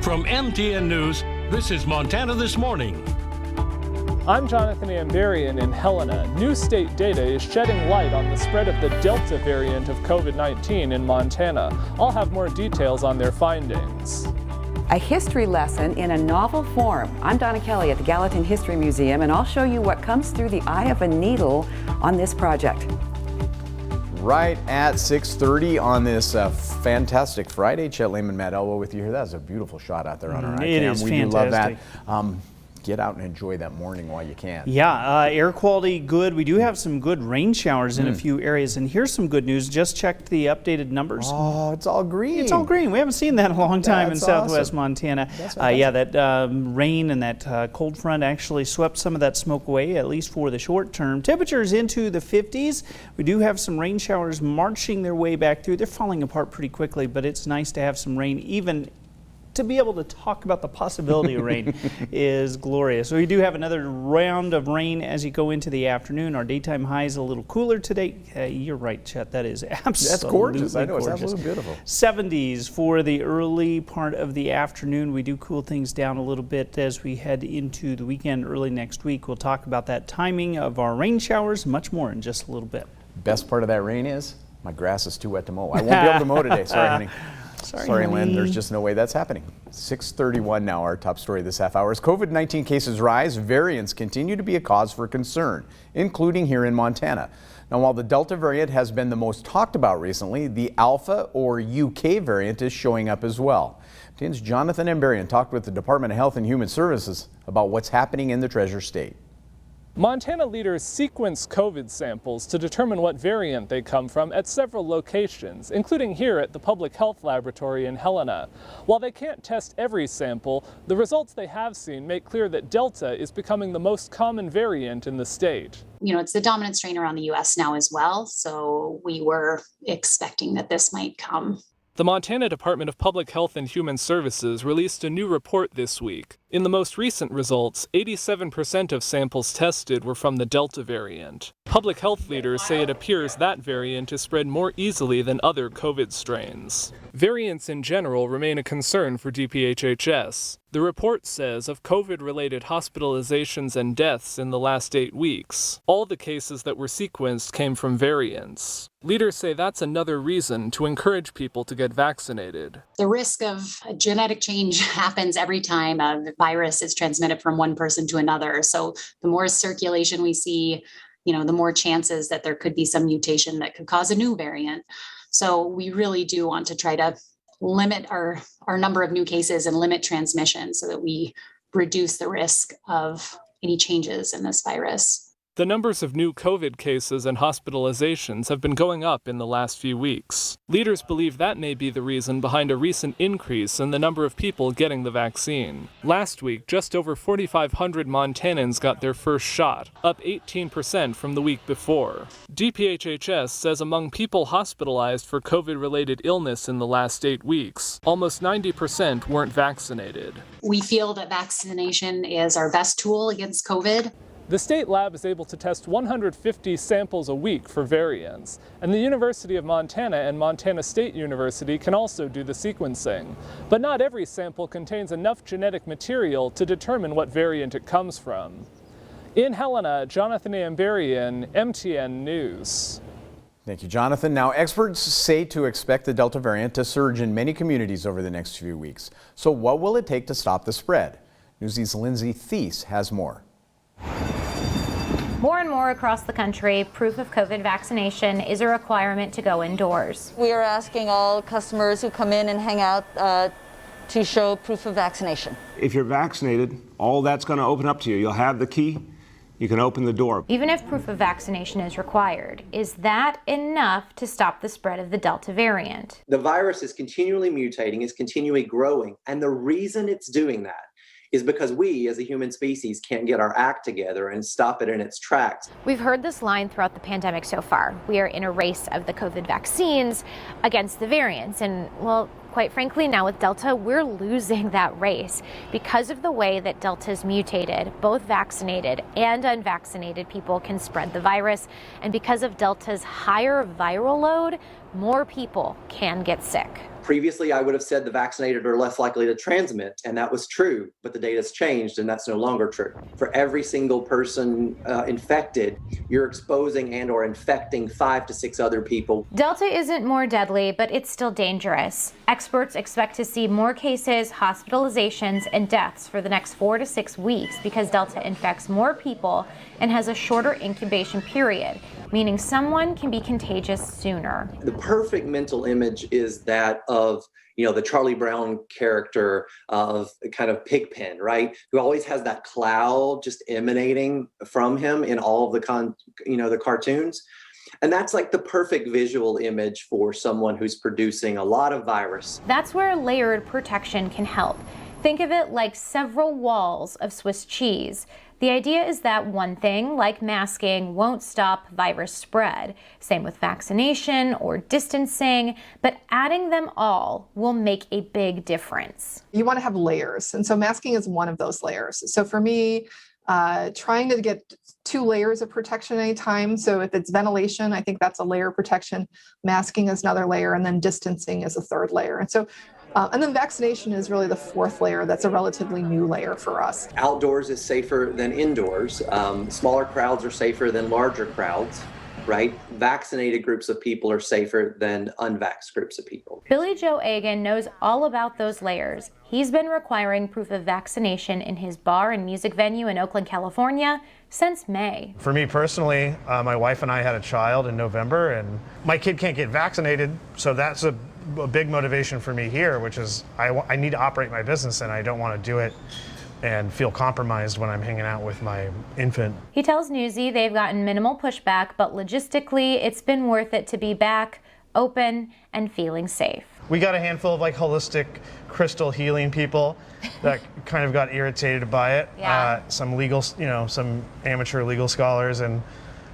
From MTN News, this is Montana This Morning. I'm Jonathan Amberian in Helena. New state data is shedding light on the spread of the Delta variant of COVID-19 in Montana. I'll have more details on their findings. A history lesson in a novel form. I'm Donna Kelly at the Gallatin History Museum, and I'll show you what comes through the eye of a needle on this project. Right at 6:30 on this fantastic Friday. Chet Lehman, Matt Elbow with you here. That was a beautiful shot out there on our It iCam. is We fantastic. do love that. Get out and enjoy that morning while you can. Yeah, air quality good. We do have some good rain showers in a few areas, and here's some good news. Just checked the updated numbers. Oh, it's all green. It's all green. We haven't seen that in a long time That's in southwest awesome. Montana. Yeah, that rain and that cold front actually swept some of that smoke away, at least for the short term. Temperatures into the 50s. We do have some rain showers marching their way back through. They're falling apart pretty quickly, but it's nice to have some rain. Even to be able to talk about the possibility of rain is glorious. So we do have another round of rain as you go into the afternoon. Our daytime high is a little cooler today. You're right, Chet. That is absolutely That's gorgeous. I know. gorgeous. It's absolutely beautiful. 70s for the early part of the afternoon. We do cool things down a little bit as we head into the weekend early next week. We'll talk about that timing of our rain showers, much more in just a little bit. Best part of that rain is my grass is too wet to mow. I won't be able to mow today. Sorry, honey. Sorry, Lynn. There's just no way that's happening. 6:31 now. Our top story this half hour. As COVID-19 cases rise, variants continue to be a cause for concern, including here in Montana. Now, while the Delta variant has been the most talked about recently, the Alpha or UK variant is showing up as well. MTN's Jonathan Amberian talked with the Department of Health and Human Services about what's happening in the Treasure State. Montana leaders sequence COVID samples to determine what variant they come from at several locations, including here at the Public Health Laboratory in Helena. While they can't test every sample, the results they have seen make clear that Delta is becoming the most common variant in the state. You know, it's the dominant strain around the U.S. now as well, so we were expecting that this might come. The Montana Department of Public Health and Human Services released a new report this week. In the most recent results, 87% of samples tested were from the Delta variant. Public health leaders say it appears that variant is spread more easily than other COVID strains. Variants in general remain a concern for DPHHS. The report says of COVID-related hospitalizations and deaths in the last 8 weeks, all the cases that were sequenced came from variants. Leaders say that's another reason to encourage people to get vaccinated. The risk of a genetic change happens every time a virus is transmitted from one person to another. So the more circulation we see, the more chances that there could be some mutation that could cause a new variant. So we really do want to try to limit our number of new cases and limit transmission so that we reduce the risk of any changes in this virus. The numbers of new COVID cases and hospitalizations have been going up in the last few weeks. Leaders believe that may be the reason behind a recent increase in the number of people getting the vaccine. Last week, just over 4,500 Montanans got their first shot, up 18% from the week before. DPHHS says among people hospitalized for COVID-related illness in the last 8 weeks, almost 90% weren't vaccinated. We feel that vaccination is our best tool against COVID. The state lab is able to test 150 samples a week for variants, and the University of Montana and Montana State University can also do the sequencing. But not every sample contains enough genetic material to determine what variant it comes from. In Helena, Jonathan Amberian, MTN News. Thank you, Jonathan. Now, experts say to expect the Delta variant to surge in many communities over the next few weeks. So what will it take to stop the spread? Newsy's Lindsay Thies has more. More and more across the country, proof of COVID vaccination is a requirement to go indoors. We are asking all customers who come in and hang out to show proof of vaccination. If you're vaccinated, all that's going to open up to you. You'll have the key. You can open the door. Even if proof of vaccination is required, is that enough to stop the spread of the Delta variant? The virus is continually mutating, is continually growing, and the reason it's doing that is because we, as a human species, can't get our act together and stop it in its tracks. We've heard this line throughout the pandemic so far. We are in a race of the COVID vaccines against the variants. And, well, quite frankly, now with Delta, we're losing that race. Because of the way that Delta's mutated, both vaccinated and unvaccinated people can spread the virus. And because of Delta's higher viral load, more people can get sick. Previously, I would have said the vaccinated are less likely to transmit, and that was true, but the data's changed, and that's no longer true. For every single person infected, you're exposing and or infecting 5 to 6 other people. Delta isn't more deadly, but it's still dangerous. Experts expect to see more cases, hospitalizations, and deaths for the next 4 to 6 weeks because Delta infects more people and has a shorter incubation period, meaning someone can be contagious sooner. The perfect mental image is that of, the Charlie Brown character of kind of Pigpen, right? Who always has that cloud just emanating from him in all of the cartoons. And that's like the perfect visual image for someone who's producing a lot of virus. That's where layered protection can help. Think of it like several walls of Swiss cheese. The idea is that one thing, like masking, won't stop virus spread. Same with vaccination or distancing, but adding them all will make a big difference. You want to have layers, and so masking is one of those layers. So for me, trying to get 2 layers of protection at a time. So if it's ventilation, I think that's a layer of protection. Masking is another layer, and then distancing is a 3rd layer. And so and then vaccination is really the 4th layer. That's a relatively new layer for us. Outdoors is safer than indoors. Smaller crowds are safer than larger crowds, right? Vaccinated groups of people are safer than unvaxxed groups of people. Billy Joe Agan knows all about those layers. He's been requiring proof of vaccination in his bar and music venue in Oakland, California since May. For me personally, my wife and I had a child in November, and my kid can't get vaccinated, so that's a big motivation for me here, which is I need to operate my business, and I don't want to do it and feel compromised when I'm hanging out with my infant. He tells Newsy they've gotten minimal pushback, but logistically it's been worth it to be back, open, and feeling safe. We got a handful of holistic crystal healing people that kind of got irritated by it. Yeah. Some legal, some amateur legal scholars and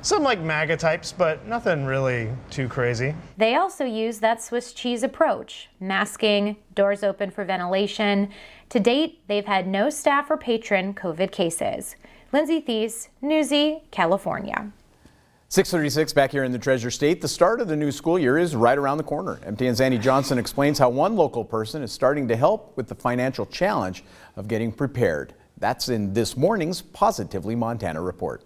some MAGA types, but nothing really too crazy. They also use that Swiss cheese approach, masking, doors open for ventilation. To date, they've had no staff or patron COVID cases. Lindsay Thies, Newsy, California. 6:36 back here in the Treasure State. The start of the new school year is right around the corner. MTN's Annie Johnson explains how one local person is starting to help with the financial challenge of getting prepared. That's in this morning's Positively Montana report.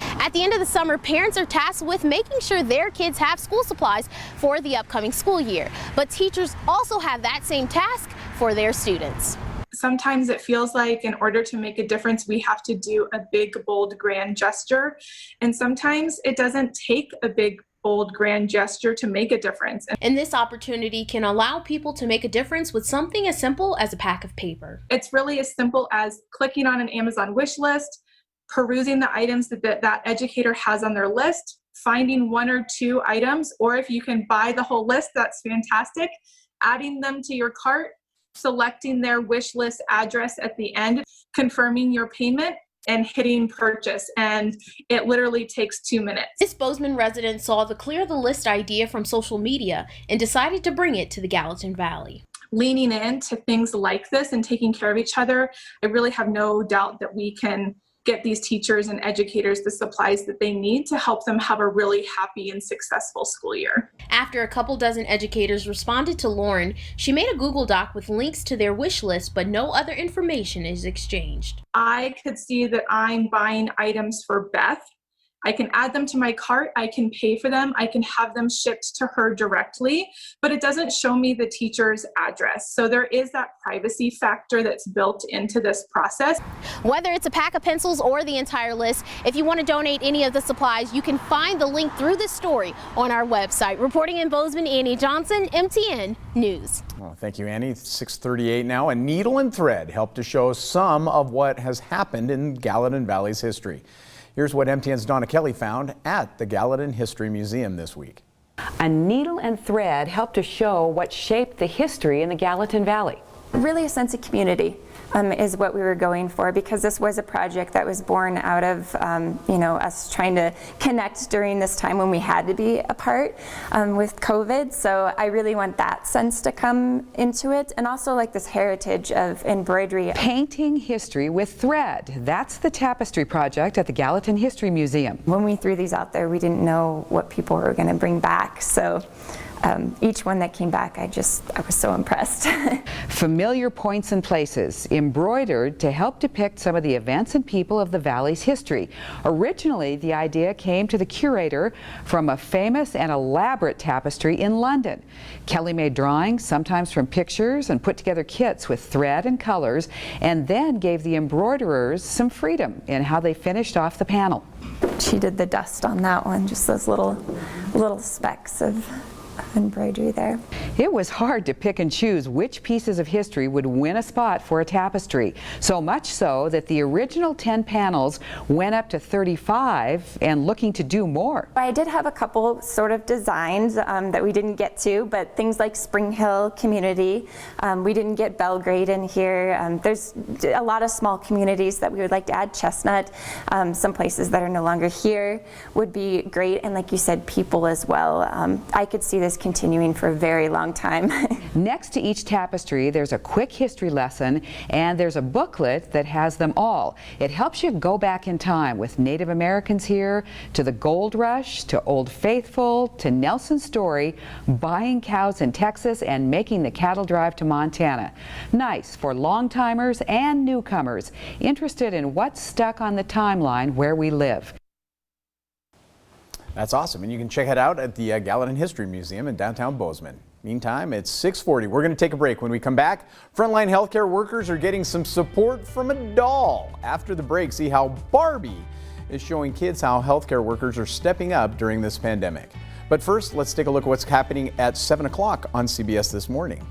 At the end of the summer, parents are tasked with making sure their kids have school supplies for the upcoming school year. But teachers also have that same task for their students. Sometimes it feels like in order to make a difference, we have to do a big, bold, grand gesture. And sometimes it doesn't take a big, bold, grand gesture to make a difference. And this opportunity can allow people to make a difference with something as simple as a pack of paper. It's really as simple as clicking on an Amazon wish list, perusing the items that educator has on their list, finding 1 or 2 items, or if you can buy the whole list, that's fantastic, adding them to your cart, selecting their wish list address at the end, confirming your payment, and hitting purchase. And it literally takes 2 minutes. This Bozeman resident saw the Clear the List idea from social media and decided to bring it to the Gallatin Valley. Leaning into things like this and taking care of each other, I really have no doubt that we can get these teachers and educators the supplies that they need to help them have a really happy and successful school year. After a couple dozen educators responded to Lauren, she made a Google Doc with links to their wish list, but no other information is exchanged. I could see that I'm buying items for Beth. I can add them to my cart, I can pay for them, I can have them shipped to her directly, but it doesn't show me the teacher's address. So there is that privacy factor that's built into this process. Whether it's a pack of pencils or the entire list, if you want to donate any of the supplies, you can find the link through this story on our website. Reporting in Bozeman, Annie Johnson, MTN News. Oh, thank you, Annie. 6:38 now. A needle and thread helped to show some of what has happened in Gallatin Valley's history. Here's what MTN's Donna Kelly found at the Gallatin History Museum this week. A needle and thread helped to show what shaped the history in the Gallatin Valley. Really a sense of community is what we were going for, because this was a project that was born out of us trying to connect during this time when we had to be apart with COVID. So I really want that sense to come into it, and also like this heritage of embroidery. Painting history with thread. That's the tapestry project at the Gallatin History Museum. When we threw these out there, we didn't know what people were going to bring back. So each one that came back, I was so impressed. Familiar points and places, embroidered to help depict some of the events and people of the Valley's history. Originally, the idea came to the curator from a famous and elaborate tapestry in London. Kelly made drawings, sometimes from pictures, and put together kits with thread and colors, and then gave the embroiderers some freedom in how they finished off the panel. She did the dust on that one, just those little specks of embroidery there. It was hard to pick and choose which pieces of history would win a spot for a tapestry, so much so that the original 10 panels went up to 35 and looking to do more. I did have a couple sort of designs that we didn't get to, but things like Spring Hill community, we didn't get Belgrade in here. There's a lot of small communities that we would like to add. Chestnut, some places that are no longer here would be great, and like you said, people as well. I could see this continuing for a very long time. Next to each tapestry, there's a quick history lesson, and there's a booklet that has them all. It helps you go back in time with Native Americans here, to the gold rush, to Old Faithful, to Nelson's story, buying cows in Texas, and making the cattle drive to Montana. Nice for long-timers and newcomers interested in what's stuck on the timeline where we live. That's awesome, and you can check it out at the Gallatin History Museum in downtown Bozeman. Meantime, it's 6:40. We're going to take a break. When we come back, frontline healthcare workers are getting some support from a doll. After the break, see how Barbie is showing kids how healthcare workers are stepping up during this pandemic. But first, let's take a look at what's happening at 7 o'clock on CBS This Morning.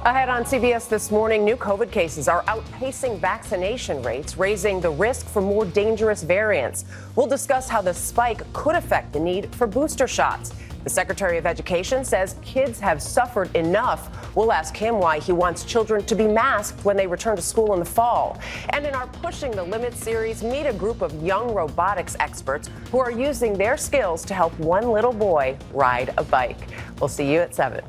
Ahead on CBS This Morning, new COVID cases are outpacing vaccination rates, raising the risk for more dangerous variants. We'll discuss how the spike could affect the need for booster shots. The Secretary of Education says kids have suffered enough. We'll ask him why he wants children to be masked when they return to school in the fall. And in our Pushing the Limits series, meet a group of young robotics experts who are using their skills to help one little boy ride a bike. We'll see you at 7.